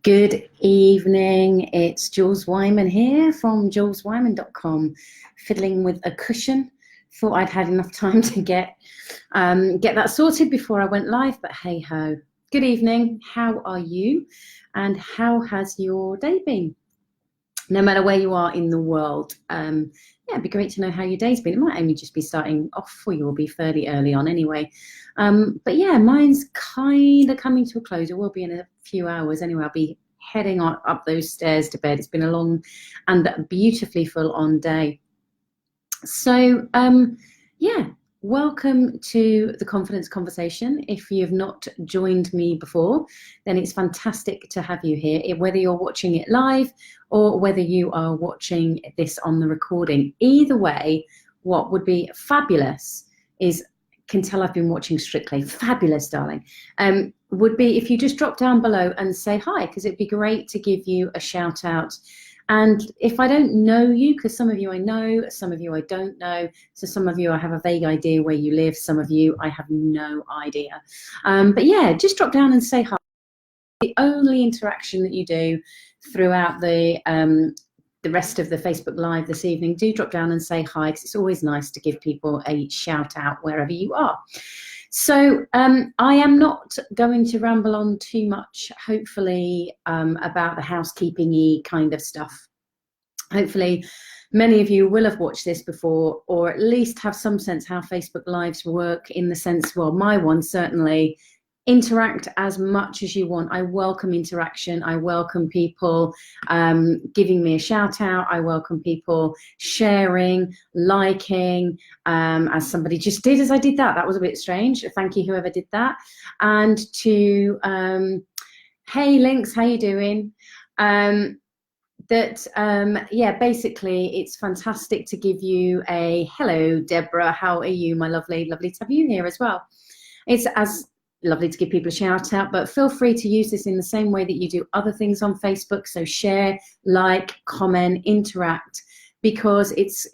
Good evening, it's Jules Wyman here from juleswyman.com, fiddling with a cushion. Thought I'd had enough time to get that sorted before I went live, but hey ho. Good evening, how are you? And how has your day been? No matter where you are in the world, it'd be great to know how your day's been. It might only just be starting off for you, or be fairly early on anyway. But yeah, mine's kind of coming to a close. It will be in a few hours anyway. I'll be heading up those stairs to bed. It's been a long and beautifully full on day. So yeah, welcome to the Confidence Conversation. If you've not joined me before, then it's fantastic to have you here, whether you're watching it live or whether you are watching this on the recording. Either way, what would be fabulous is, can tell I've been watching Strictly, fabulous darling, would be if you just drop down below and say hi, because it'd be great to give you a shout out. And if I don't know you, because some of you I know, some of you I don't know, so some of you I have a vague idea where you live, some of you I have no idea. But yeah, just drop down and say hi. The only interaction that you do throughout the rest of the Facebook Live this evening, do drop down and say hi, because it's always nice to give people a shout out wherever you are. So I am not going to ramble on too much, hopefully, about the housekeeping-y kind of stuff. Hopefully, many of you will have watched this before, or at least have some sense how Facebook Lives work, in the sense, well, my one certainly. Interact as much as you want. I welcome interaction. I welcome people giving me a shout out. I welcome people sharing, liking, as somebody just did as I did that. That was a bit strange. Thank you, whoever did that. And to, hey Links, how you doing? Yeah, basically it's fantastic to give you a hello, Deborah, how are you, my lovely? Lovely to have you here as well. It's as lovely to give people a shout out, but feel free to use this in the same way that you do other things on Facebook. So share, like, comment, interact, because it's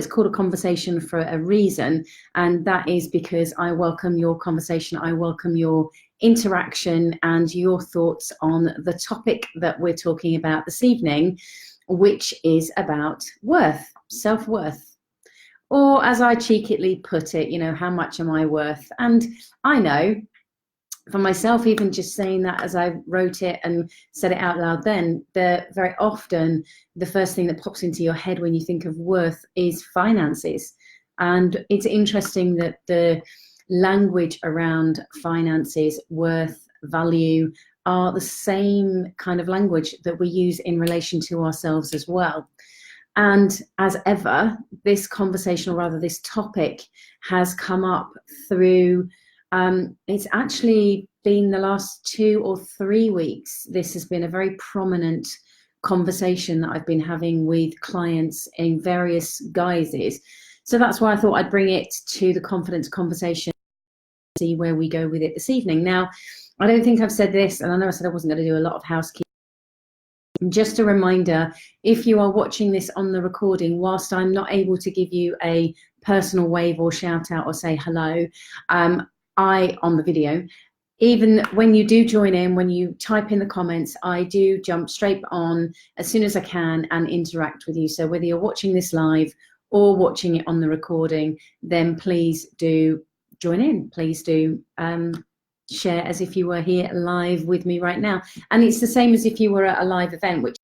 called a conversation for a reason, and that is because I welcome your conversation. I welcome your interaction and your thoughts on the topic that we're talking about this evening, which is about worth, self-worth. Or as I cheekily put it, you know, how much am I worth? And I know for myself, even just saying that as I wrote it and said it out loud then, very often the first thing that pops into your head when you think of worth is finances. And it's interesting that the language around finances, worth, value, are the same kind of language that we use in relation to ourselves as well. And as ever, this conversation, or rather this topic, has come up through, it's actually been the last 2 or 3 weeks. This has been a very prominent conversation that I've been having with clients in various guises. So that's why I thought I'd bring it to the Confidence Conversation, see where we go with it this evening. Now, I don't think I've said this, and I know I said I wasn't going to do a lot of housekeeping. Just a reminder, if you are watching this on the recording, whilst I'm not able to give you a personal wave or shout out or say hello, on the video, even when you do join in, when you type in the comments, I do jump straight on as soon as I can and interact with you. So whether you're watching this live or watching it on the recording, then please do join in. Please do share as if you were here live with me right now. And it's the same as if you were at a live event, which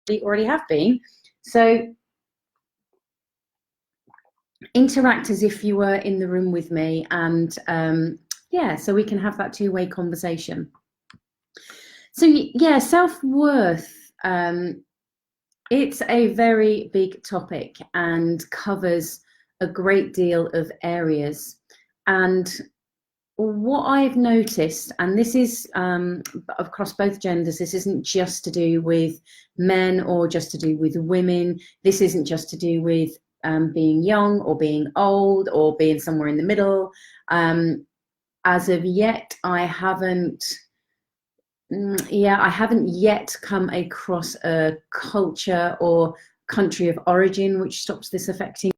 we already have been. So interact as if you were in the room with me, and yeah, so we can have that two-way conversation. So yeah, self-worth, it's a very big topic and covers a great deal of areas. And what I've noticed, and this is across both genders, this isn't just to do with men or just to do with women. This isn't just to do with being young or being old or being somewhere in the middle. As of yet, I haven't yet come across a culture or country of origin which stops this affecting.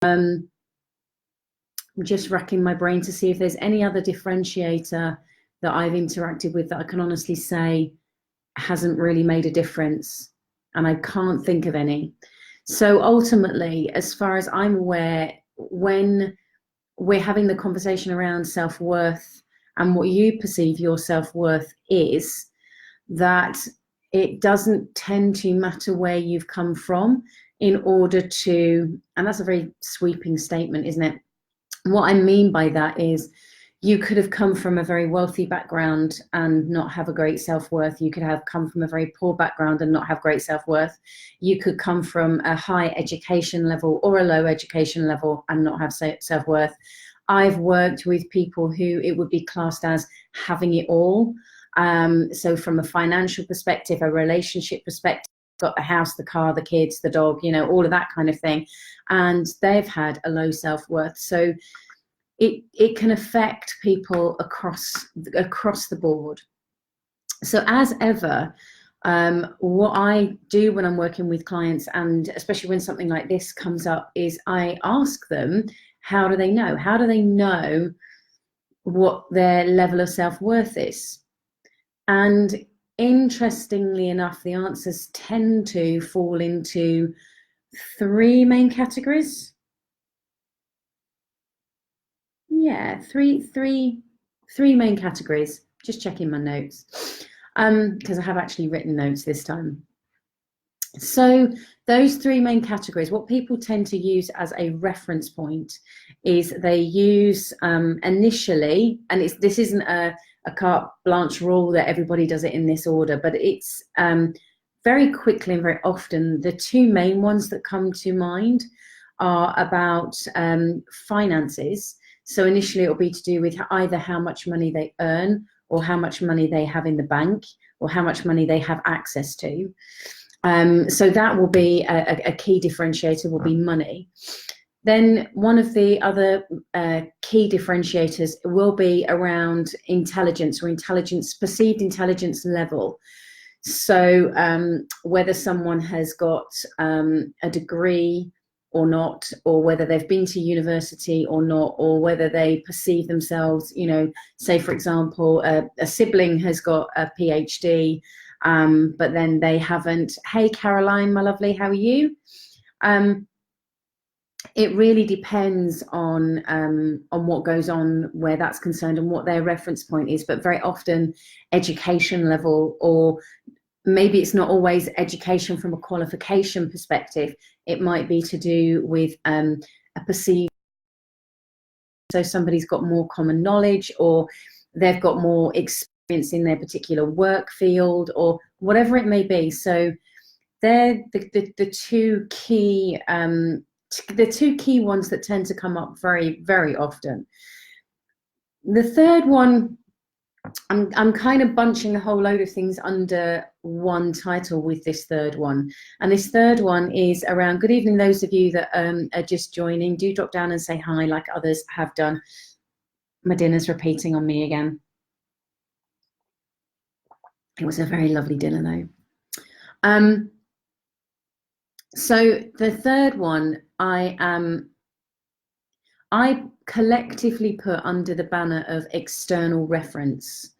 I'm just racking my brain to see if there's any other differentiator that I've interacted with that I can honestly say hasn't really made a difference, and I can't think of any. So ultimately, as far as I'm aware, when we're having the conversation around self-worth and what you perceive your self-worth is, that it doesn't tend to matter where you've come from in order to, and that's a very sweeping statement, isn't it? What I mean by that is you could have come from a very wealthy background and not have a great self-worth. You could have come from a very poor background and not have great self-worth. You could come from a high education level or a low education level and not have self-worth. I've worked with people who it would be classed as having it all. So from a financial perspective, a relationship perspective, got the house, the car, the kids, the dog, you know, all of that kind of thing. And they've had a low self-worth. So it can affect people across the board. So as ever, what I do when I'm working with clients, and especially when something like this comes up, is I ask them, how do they know? How do they know what their level of self-worth is? And interestingly enough, the answers tend to fall into three main categories. Yeah, three main categories. Just checking my notes, because I have actually written notes this time. So those three main categories, what people tend to use as a reference point is they use initially, and this isn't a carte blanche rule that everybody does it in this order, but it's very quickly and very often the two main ones that come to mind are about finances. So initially it will be to do with either how much money they earn or how much money they have in the bank or how much money they have access to. So that will be a key differentiator, will be money. Then one of the other key differentiators will be around intelligence, or perceived intelligence level. So whether someone has got a degree or not, or whether they've been to university or not, or whether they perceive themselves, you know, say for example, a sibling has got a PhD, but then they haven't. Hey Caroline, my lovely, how are you? It really depends on what goes on where that's concerned and what their reference point is, but very often education level, or maybe it's not always education from a qualification perspective. It might be to do with a perceived, so somebody's got more common knowledge, or they've got more experience in their particular work field, or whatever it may be. So they're the two key ones that tend to come up very, very often. The third one, I'm kind of bunching a whole load of things under one title with this third one. And this third one is around, good evening, those of you that are just joining. Do drop down and say hi like others have done. My dinner's repeating on me again. It was a very lovely dinner though. So the third one, I collectively put under the banner of external reference.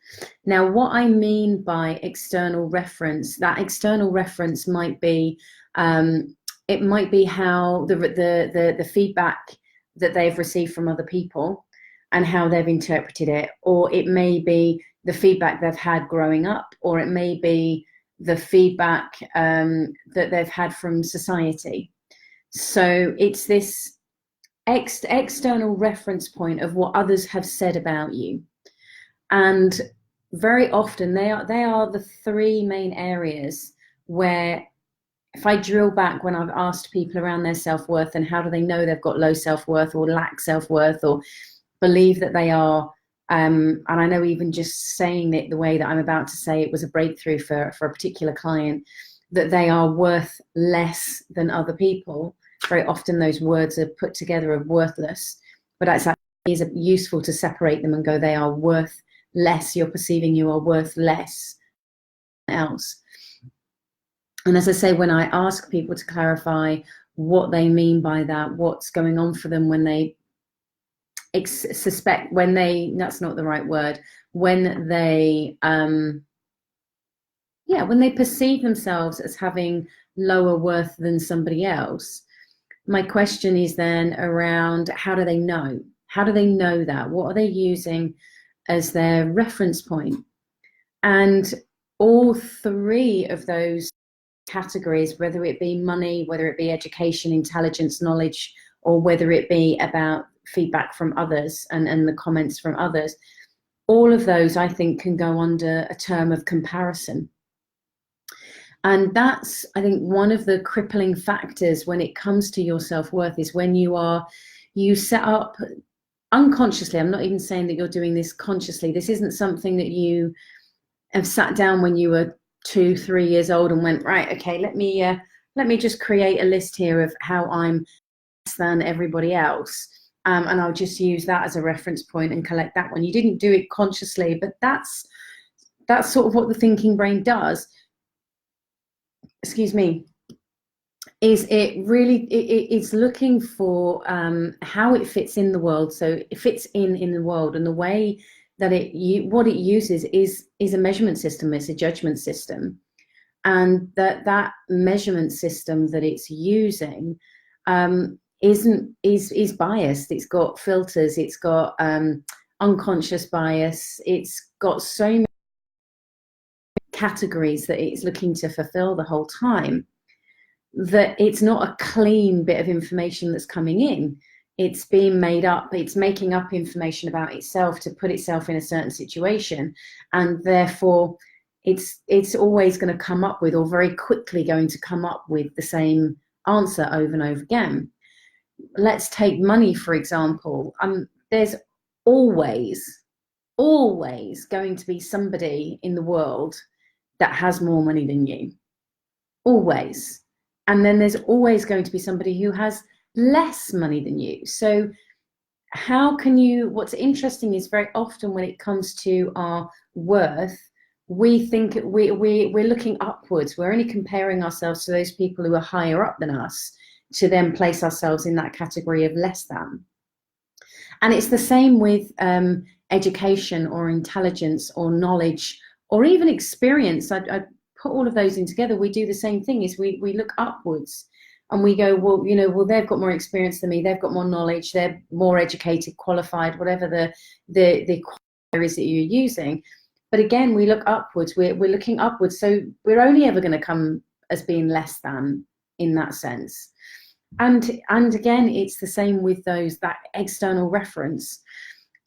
Now, what I mean by external reference, that external reference might be, it might be how the feedback that they've received from other people and how they've interpreted it, or it may be the feedback they've had growing up, or it may be the feedback that they've had from society. So it's this external reference point of what others have said about you. And very often they are the three main areas where, if I drill back when I've asked people around their self-worth and how do they know they've got low self-worth or lack self-worth or believe that they are, and I know even just saying it the way that I'm about to say it was a breakthrough for a particular client, that they are worth less than other people. Very often those words are put together of worthless, but it's actually useful to separate them and go, they are worth less. You're perceiving you are worth less than else. And as I say, when I ask people to clarify what they mean by that, what's going on for them when they suspect, when they, that's not the right word, when they when they perceive themselves as having lower worth than somebody else, my question is then around, how do they know? How do they know that? What are they using as their reference point? And all three of those categories, whether it be money, whether it be education, intelligence, knowledge, or whether it be about feedback from others and the comments from others, all of those I think can go under a term of comparison. And that's, I think, one of the crippling factors when it comes to your self-worth, is when you set up unconsciously. I'm not even saying that you're doing this consciously. This isn't something that you have sat down when you were 2-3 years old and went, right, okay, let me just create a list here of how I'm less than everybody else, and I'll just use that as a reference point and collect that one. You didn't do it consciously, but that's sort of what the thinking brain does. Excuse me. Is it really, it's looking for how it fits in the world. So it fits in the world, and the way that what it uses is a measurement system. It's a judgment system, and that measurement system that it's using is biased. It's got filters. It's got unconscious bias. It's got so many categories that it's looking to fulfill the whole time, that it's not a clean bit of information that's coming in. It's being made up. It's making up information about itself to put itself in a certain situation, and therefore it's always going to come up with, or very quickly going to come up with, the same answer over and over again. Let's take money, for example. There's always going to be somebody in the world that has more money than you. Always. And then there's always going to be somebody who has less money than you. So how can you, what's interesting is very often when it comes to our worth, we think we're looking upwards. We're only comparing ourselves to those people who are higher up than us, to then place ourselves in that category of less than. And it's the same with education or intelligence or knowledge or even experience. I put all of those in together. We do the same thing, is we look upwards and we go, well, they've got more experience than me, they've got more knowledge, they're more educated, qualified, whatever the qualifier is that you're using. But again, we look upwards, we're looking upwards, so we're only ever going to come as being less than in that sense. And again, it's the same with that external reference,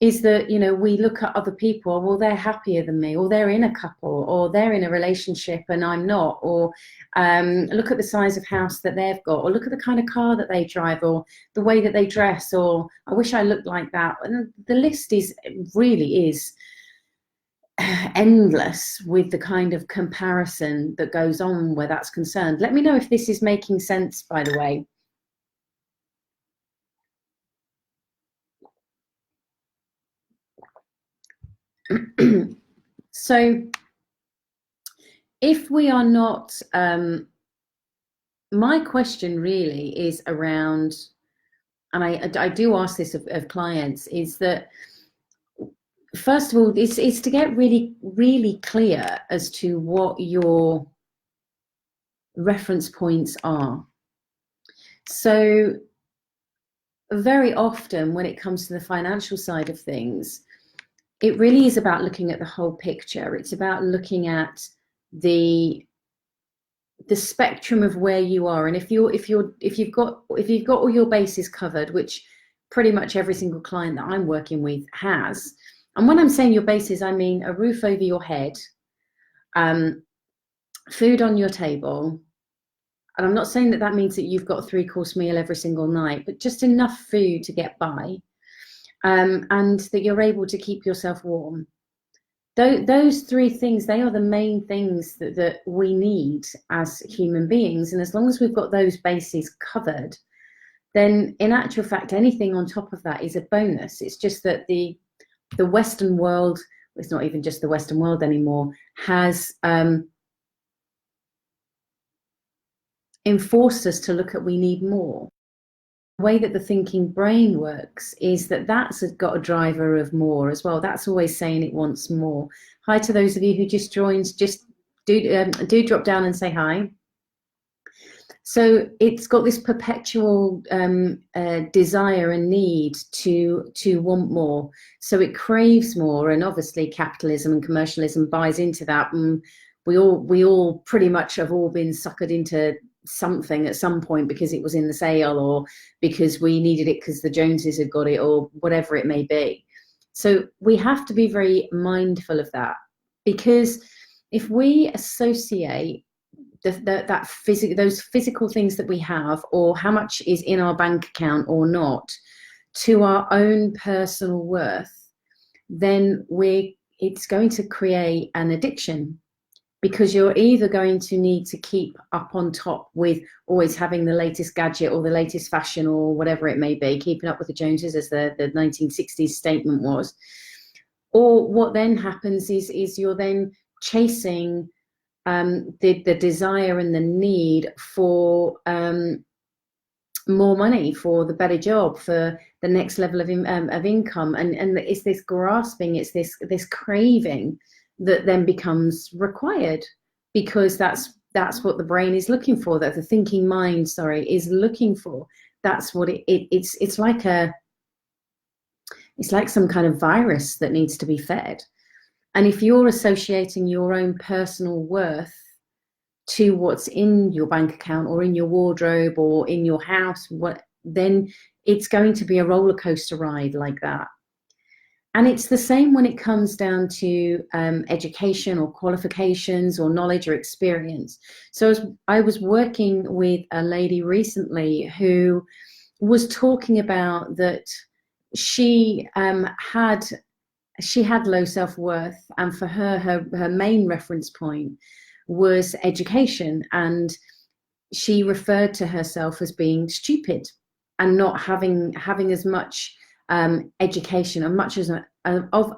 is that, we look at other people, well, they're happier than me, or they're in a couple, or they're in a relationship and I'm not, or look at the size of house that they've got, or look at the kind of car that they drive, or the way that they dress, or I wish I looked like that. And the list really is endless with the kind of comparison that goes on where that's concerned. Let me know if this is making sense, by the way. So if we are not, my question really is around, and I do ask this of clients, is that, first of all, it's to get really, really clear as to what your reference points are. So very often when it comes to the financial side of things, it really is about looking at the whole picture. It's about looking at the spectrum of where you are, and if you've got all your bases covered, which pretty much every single client that I'm working with has. And when I'm saying your bases, I mean a roof over your head, food on your table. And I'm not saying that means that you've got a 3-course meal every single night, but just enough food to get by, and that you're able to keep yourself warm. Those 3 things, they are the main things that we need as human beings. And as long as we've got those bases covered, then in actual fact, anything on top of that is a bonus. It's just that the Western world, it's not even just the Western world anymore, has enforced us to look at, we need more. way that the thinking brain works is that that's got a driver of more as well. That's always saying it wants more. Hi to those of you who just joined. Just do drop down and say hi. So it's got this perpetual desire and need to want more. So it craves more, and obviously capitalism and commercialism buys into that. And we all pretty much have all been suckered into something at some point because it was in the sale, or because we needed it because the Joneses had got it, or whatever it may be. So we have to be very mindful of that, because if we associate those physical things that we have, or how much is in our bank account or not, to our own personal worth, then it's going to create an addiction, because you're either going to need to keep up on top with always having the latest gadget or the latest fashion or whatever it may be, keeping up with the Joneses, as the 1960s statement was. Or what then happens is you're then chasing the desire and the need for more money, for the better job, for the next level of income, and it's this grasping, it's this craving that then becomes required, because that's what the brain is looking for, that the thinking mind, is looking for. That's what it's like some kind of virus that needs to be fed. And if you're associating your own personal worth to what's in your bank account or in your wardrobe or in your house, then it's going to be a roller coaster ride like that. And it's the same when it comes down to education or qualifications or knowledge or experience. So I was working with a lady recently who was talking about that she had low self-worth, and for her main reference point was education, and she referred to herself as being stupid and not having as much education, and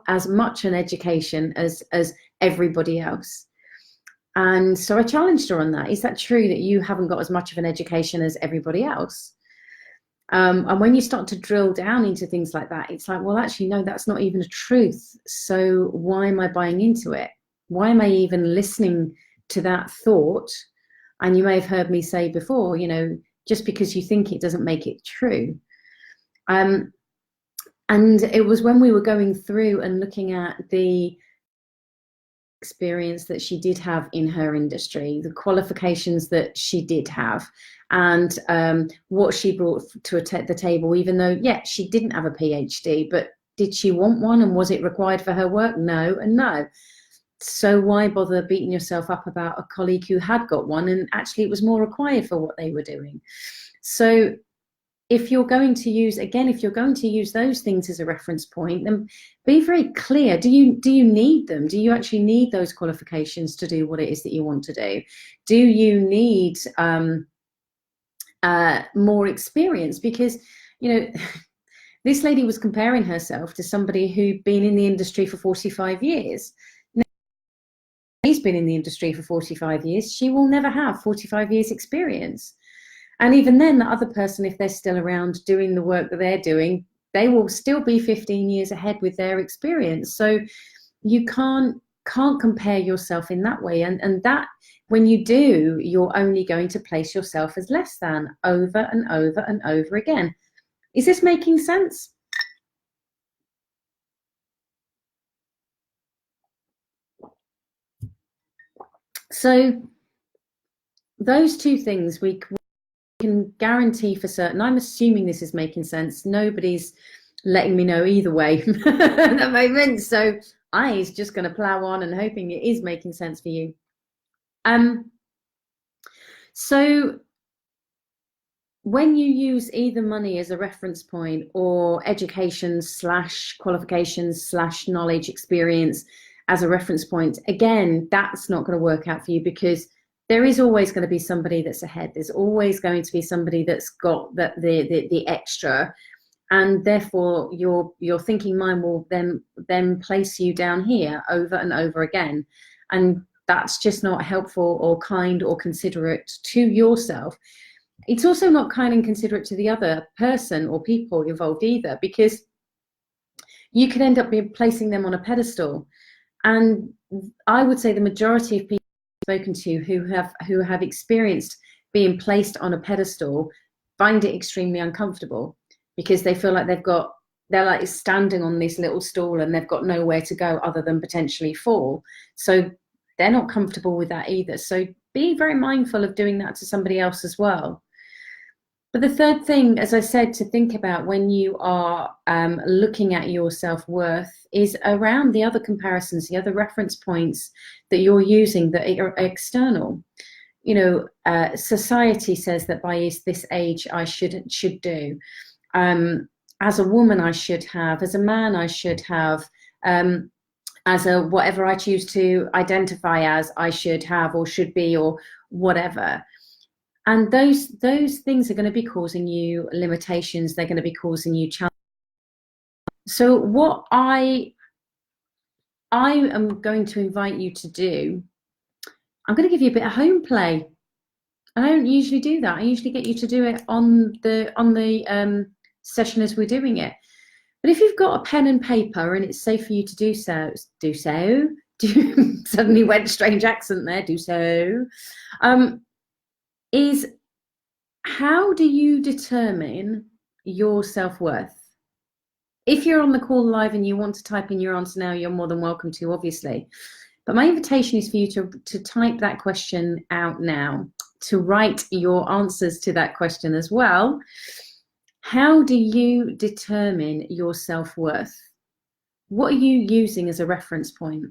as much an education as everybody else. And so I challenged her on that. Is that true, that you haven't got as much of an education as everybody else? And when you start to drill down into things like that, it's like, well, actually, no, that's not even a truth. So why am I buying into it? Why am I even listening to that thought? And you may have heard me say before, just because you think it doesn't make it true. And it was when we were going through and looking at the experience that she did have in her industry, the qualifications that she did have, and what she brought to the table, even though, she didn't have a PhD, but did she want one, and was it required for her work? No and no. So why bother beating yourself up about a colleague who had got one, and actually it was more required for what they were doing? So if you're going to use those things as a reference point, then be very clear. Do you need them? Do you actually need those qualifications to do what it is that you want to do? Do you need more experience? Because, this lady was comparing herself to somebody who'd been in the industry for 45 years. Now, he's been in the industry for 45 years. She will never have 45 years experience. And even then, the other person, if they're still around doing the work that they're doing, they will still be 15 years ahead with their experience. So you can't compare yourself in that way. And that, when you do, you're only going to place yourself as less than over and over and over again. Is this making sense? So those two things we can guarantee for certain. I'm assuming this is making sense. Nobody's letting me know either way at the moment, so I's just going to plow on and hoping it is making sense for you. So when you use either money as a reference point, or education / qualifications / knowledge, experience as a reference point, again, that's not going to work out for you, because there is always going to be somebody that's ahead. There's always going to be somebody that's got the extra, and therefore your thinking mind will then place you down here over and over again, and that's just not helpful or kind or considerate to yourself. It's also not kind and considerate to the other person or people involved either, because you could end up placing them on a pedestal. And I would say the majority of people I've spoken to who have experienced being placed on a pedestal find it extremely uncomfortable, because they feel like they're like standing on this little stool and they've got nowhere to go other than potentially fall. So they're not comfortable with that either. So be very mindful of doing that to somebody else as well. But the third thing, as I said, to think about when you are looking at your self-worth is around the other comparisons, the other reference points that you're using that are external. You know, society says that by this age I should do. As a woman I should have, as a man I should have, as a whatever I choose to identify as, I should have or should be or whatever. And those things are going to be causing you limitations. They're going to be causing you challenges. So what I am going to invite you to do, I'm going to give you a bit of home play. I don't usually do that. I usually get you to do it on the session as we're doing it. But if you've got a pen and paper and it's safe for you to do so, suddenly went strange accent there, do so. Is how do you determine your self-worth? If you're on the call live and you want to type in your answer now, you're more than welcome to, obviously. But my invitation is for you to type that question out now, to write your answers to that question as well. How do you determine your self-worth? What are you using as a reference point?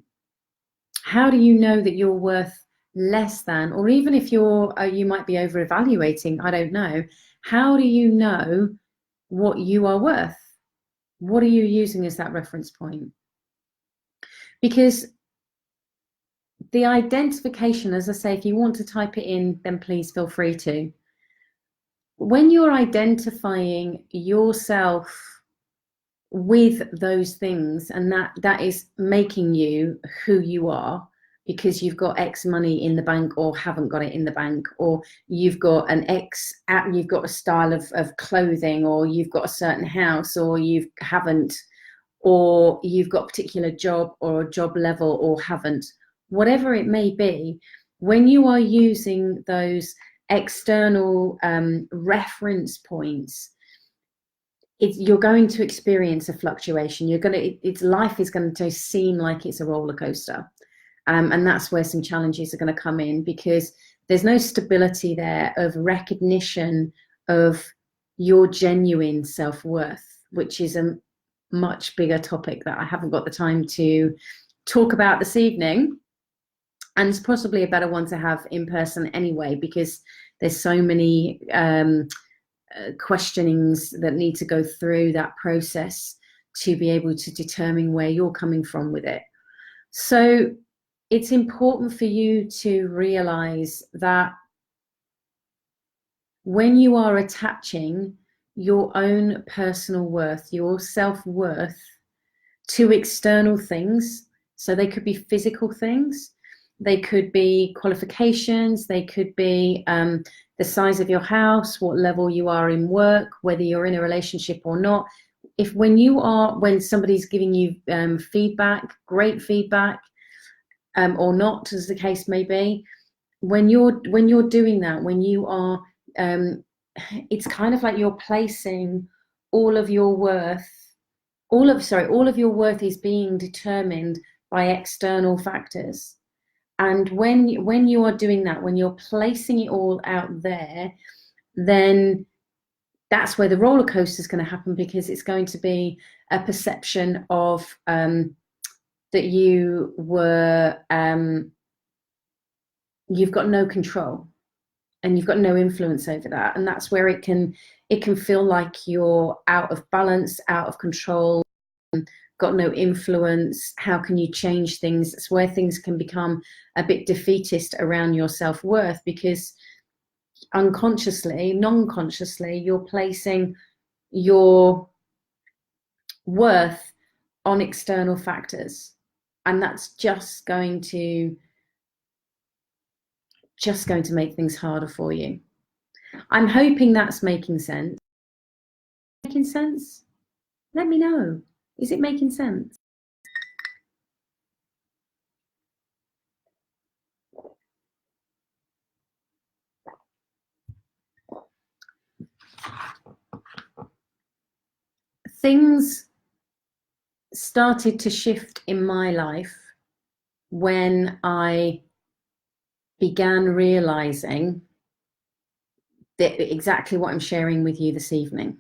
How do you know that you're worth less than, or even if you might be over evaluating, I don't know, how do you know what you are worth? What are you using as that reference point? Because the identification, as I say, if you want to type it in, then please feel free to. When you're identifying yourself with those things, and that is making you who you are, because you've got X money in the bank or haven't got it in the bank, or you've got you've got a style of clothing, or you've got a certain house, or you haven't, or you've got a particular job or a job level or haven't, whatever it may be, when you are using those external reference points, you're going to experience a fluctuation. Life is going to seem like it's a roller coaster. And that's where some challenges are going to come in, because there's no stability there of recognition of your genuine self-worth, which is a much bigger topic that I haven't got the time to talk about this evening. And it's possibly a better one to have in person anyway, because there's so many questionings that need to go through that process to be able to determine where you're coming from with it. So it's important for you to realize that when you are attaching your own personal worth, your self-worth, to external things, so they could be physical things, they could be qualifications, they could be the size of your house, what level you are in work, whether you're in a relationship or not. When somebody's giving you feedback, great feedback, or not, as the case may be, when you're doing that, when you are, it's kind of like you're placing all of your worth, all of your worth is being determined by external factors. And when you are doing that, when you're placing it all out there, then that's where the roller coaster is going to happen, because it's going to be a perception of that you've got no control and you've got no influence over that. And that's where it can feel like you're out of balance, out of control, got no influence. How can you change things? It's where things can become a bit defeatist around your self-worth, because unconsciously, non-consciously, you're placing your worth on external factors, and that's just going to make things harder for you. I'm hoping that's making sense. Making sense? Let me know. Is it making sense? Things started to shift in my life when I began realizing that exactly what I'm sharing with you this evening.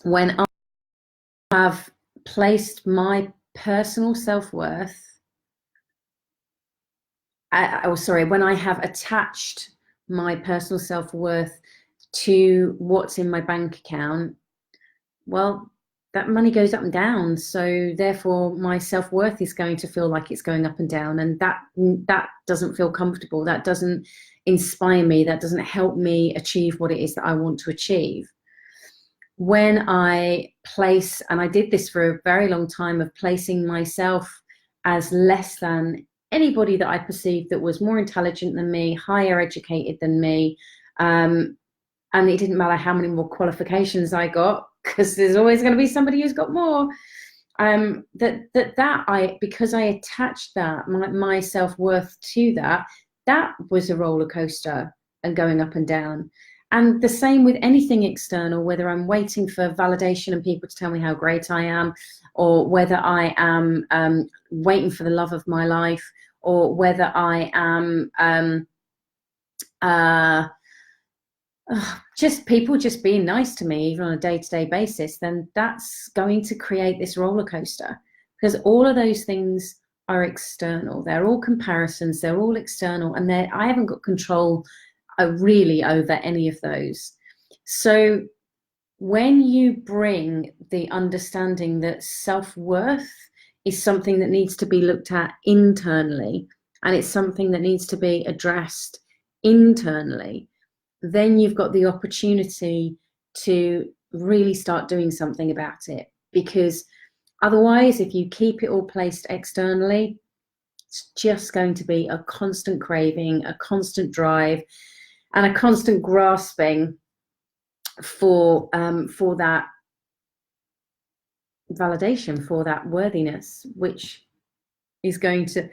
When I have placed my personal self-worth, when I have attached my personal self-worth to what's in my bank account, well, that money goes up and down. So therefore my self-worth is going to feel like it's going up and down. And that doesn't feel comfortable. That doesn't inspire me. That doesn't help me achieve what it is that I want to achieve. When I place, and I did this for a very long time, of placing myself as less than anybody that I perceived that was more intelligent than me, higher educated than me, and it didn't matter how many more qualifications I got, because there's always going to be somebody who's got more. Because I attached that my self-worth to that was a roller coaster and going up and down. And the same with anything external, whether I'm waiting for validation and people to tell me how great I am, or whether I am waiting for the love of my life, or whether I am just people just being nice to me, even on a day-to-day basis, then that's going to create this roller coaster, because all of those things are external. They're all comparisons. They're all external, and I haven't got control really over any of those. So when you bring the understanding that self-worth is something that needs to be looked at internally, and it's something that needs to be addressed internally, then you've got the opportunity to really start doing something about it. Because otherwise, if you keep it all placed externally, it's just going to be a constant craving, a constant drive, and a constant grasping for that validation, for that worthiness, which is going to,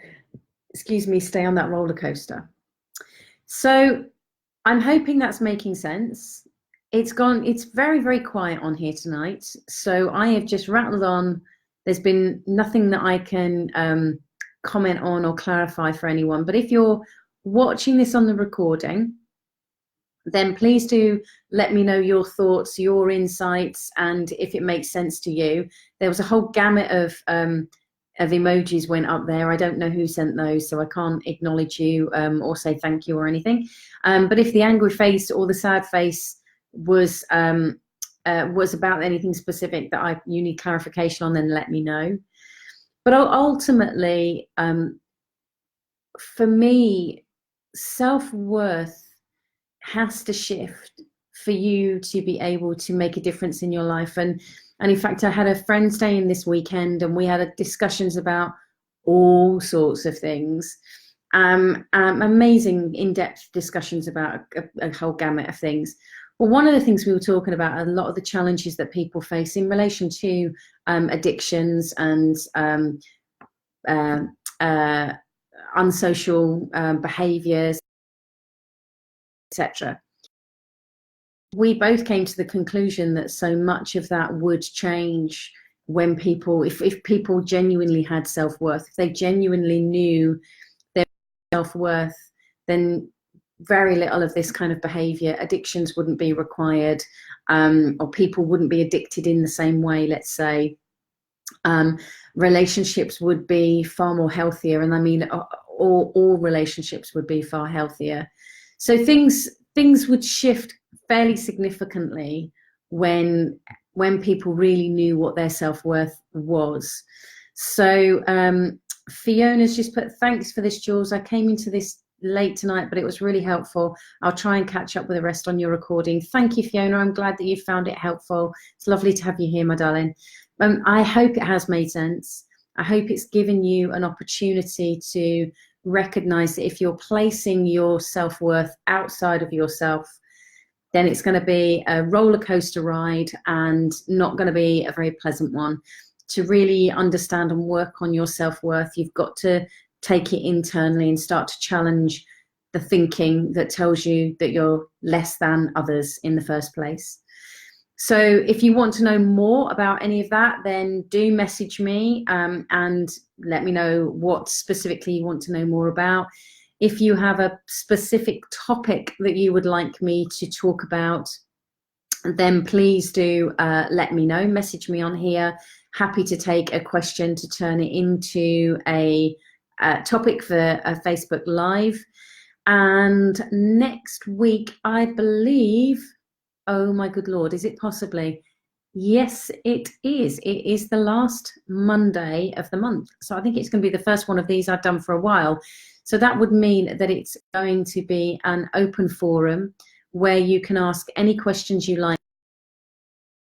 stay on that roller coaster. So I'm hoping that's making sense. It's very, very quiet on here tonight. So I have just rattled on. There's been nothing that I can comment on or clarify for anyone. But if you're watching this on the recording, then please do let me know your thoughts, your insights, and if it makes sense to you. There was a whole gamut of emojis went up there. I don't know who sent those, so I can't acknowledge you or say thank you or anything. But if the angry face or the sad face was about anything specific that you need clarification on, then let me know. But ultimately, for me, self-worth has to shift for you to be able to make a difference in your life. And in fact, I had a friend staying this weekend, and we had discussions about all sorts of things, amazing in-depth discussions about a whole gamut of things. Well, one of the things we were talking about, a lot of the challenges that people face in relation to addictions and unsocial behaviours, etc. We both came to the conclusion that so much of that would change when people, if people genuinely had self-worth, if they genuinely knew their self-worth, then very little of this kind of behavior, addictions wouldn't be required, or people wouldn't be addicted in the same way, let's say. Relationships would be far more healthier, and I mean all relationships would be far healthier. So things would shift fairly significantly when people really knew what their self-worth was. So Fiona's just put, thanks for this, Jules. I came into this late tonight, but it was really helpful. I'll try and catch up with the rest on your recording. Thank you, Fiona. I'm glad that you found it helpful. It's lovely to have you here, my darling. I hope it has made sense. I hope it's given you an opportunity to recognize that if you're placing your self-worth outside of yourself, then it's going to be a roller coaster ride and not going to be a very pleasant one. To really understand and work on your self-worth, you've got to take it internally and start to challenge the thinking that tells you that you're less than others in the first place. So if you want to know more about any of that, then do message me and let me know what specifically you want to know more about. If you have a specific topic that you would like me to talk about, then please do let me know. Message me on here. Happy to take a question to turn it into a topic for a Facebook Live. And next week, I believe, oh my good Lord, is it possibly? Yes, it is. It is the last Monday of the month. So I think it's going to be the first one of these I've done for a while. So that would mean that it's going to be an open forum where you can ask any questions you like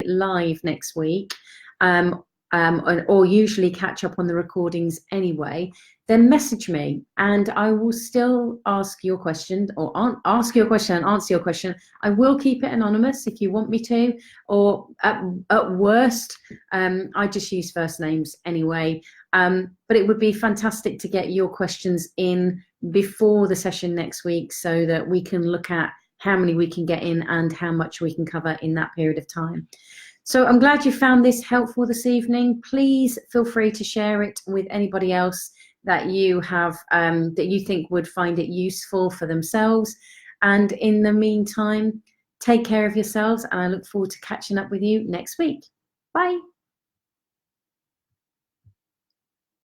live next week. Or usually catch up on the recordings anyway, then message me and I will still ask your question or ask your question and answer your question. I will keep it anonymous if you want me to, or at worst, I just use first names anyway. But it would be fantastic to get your questions in before the session next week so that we can look at how many we can get in and how much we can cover in that period of time. So I'm glad you found this helpful this evening. Please feel free to share it with anybody else that you have, that you think would find it useful for themselves. And in the meantime, take care of yourselves and I look forward to catching up with you next week. Bye.